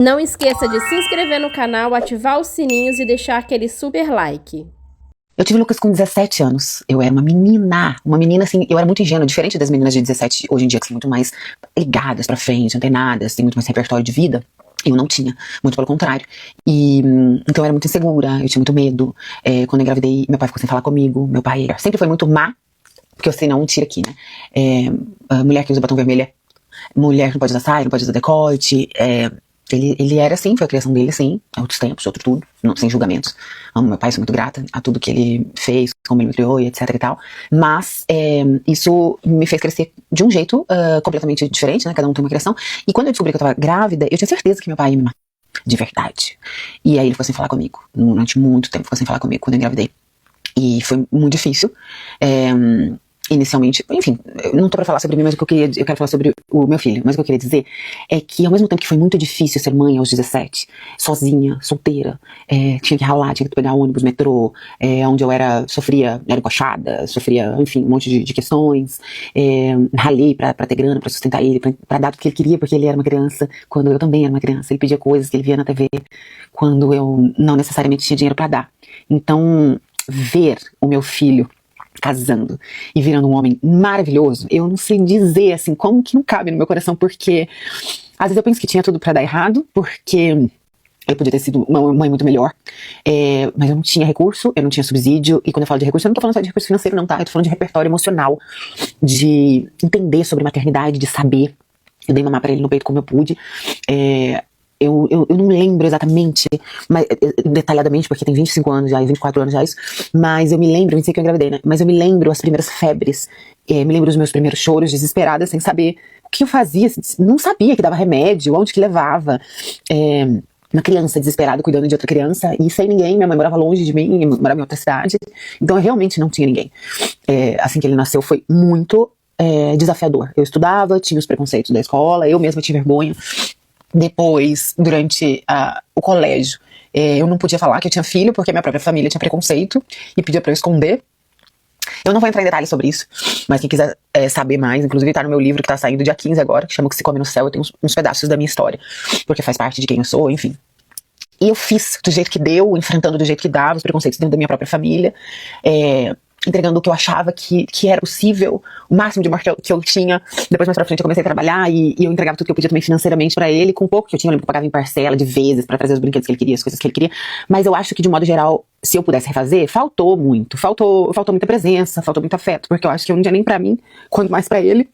Não esqueça de se inscrever no canal, ativar os sininhos e deixar aquele super like. Eu tive o Lucas com 17 anos. Eu era uma menina assim, eu era muito ingênua, diferente das meninas de 17 hoje em dia, que são muito mais ligadas pra frente, antenadas, têm muito mais repertório de vida. Eu não tinha, muito pelo contrário. Então eu era muito insegura, eu tinha muito medo. Quando eu engravidei, meu pai ficou sem falar comigo. Meu pai sempre foi muito má, porque eu sei não, tira aqui, né? A mulher que usa batom vermelho, mulher que não pode usar saia, não pode usar decote. Ele era assim, foi a criação dele assim, há outros tempos, outro tudo, não, sem julgamentos. Amo meu pai, sou muito grata a tudo que ele fez, como ele me criou e etc e tal. Mas isso me fez crescer de um jeito completamente diferente, né? Cada um tem uma criação. E quando eu descobri que eu tava grávida, eu tinha certeza que meu pai ia me matar, de verdade. E aí ele ficou sem falar comigo, durante muito tempo ficou sem falar comigo quando eu engravidei. E foi muito difícil. Inicialmente, enfim, eu não tô pra falar sobre mim, mas eu quero falar sobre o meu filho. Mas o que eu queria dizer é que ao mesmo tempo que foi muito difícil ser mãe aos 17, sozinha, solteira, tinha que ralar, tinha que pegar ônibus, metrô, onde eu sofria, era encoxada, sofria, enfim, um monte de questões, ralei pra ter grana, pra sustentar ele, pra dar tudo que ele queria, porque ele era uma criança, quando eu também era uma criança. Ele pedia coisas que ele via na TV, quando eu não necessariamente tinha dinheiro pra dar. Então, ver o meu filho casando e virando um homem maravilhoso, eu não sei dizer, assim, como que não cabe no meu coração, porque às vezes eu penso que tinha tudo pra dar errado, porque eu podia ter sido uma mãe muito melhor, mas eu não tinha recurso, eu não tinha subsídio, e quando eu falo de recurso, eu não tô falando só de recurso financeiro não, tá? Eu tô falando de repertório emocional, de entender sobre maternidade, de saber. Eu dei mamar pra ele no peito como eu pude. Eu não lembro exatamente, mas, detalhadamente, porque tem 25 anos já, 24 anos já isso, mas eu me lembro, nem sei que eu engravidei, né? Mas eu me lembro as primeiras febres, me lembro dos meus primeiros choros, desesperada, sem saber o que eu fazia, não sabia que dava remédio, onde que levava. Uma criança desesperada cuidando de outra criança, e sem ninguém, minha mãe morava longe de mim, morava em outra cidade, então eu realmente não tinha ninguém. Assim que ele nasceu foi muito desafiador. Eu estudava, tinha os preconceitos da escola, eu mesma tinha vergonha. Depois, durante o colégio, eu não podia falar que eu tinha filho, porque minha própria família tinha preconceito e pedia pra eu esconder. Eu não vou entrar em detalhes sobre isso, mas quem quiser saber mais, inclusive tá no meu livro que tá saindo dia 15 agora, que chama O Que Se Come no Céu, eu tenho uns pedaços da minha história, porque faz parte de quem eu sou, enfim. E eu fiz do jeito que deu, enfrentando do jeito que dava, os preconceitos dentro da minha própria família, entregando o que eu achava que era possível, o máximo de amor que eu tinha. Depois, mais pra frente, eu comecei a trabalhar e eu entregava tudo que eu podia também financeiramente pra ele, com pouco que eu tinha. Eu lembro que eu pagava em parcela de vezes pra trazer os brinquedos que ele queria, as coisas que ele queria. Mas eu acho que, de modo geral, se eu pudesse refazer, faltou muito. Faltou muita presença, faltou muito afeto, porque eu acho que eu não tinha nem pra mim, quanto mais pra ele.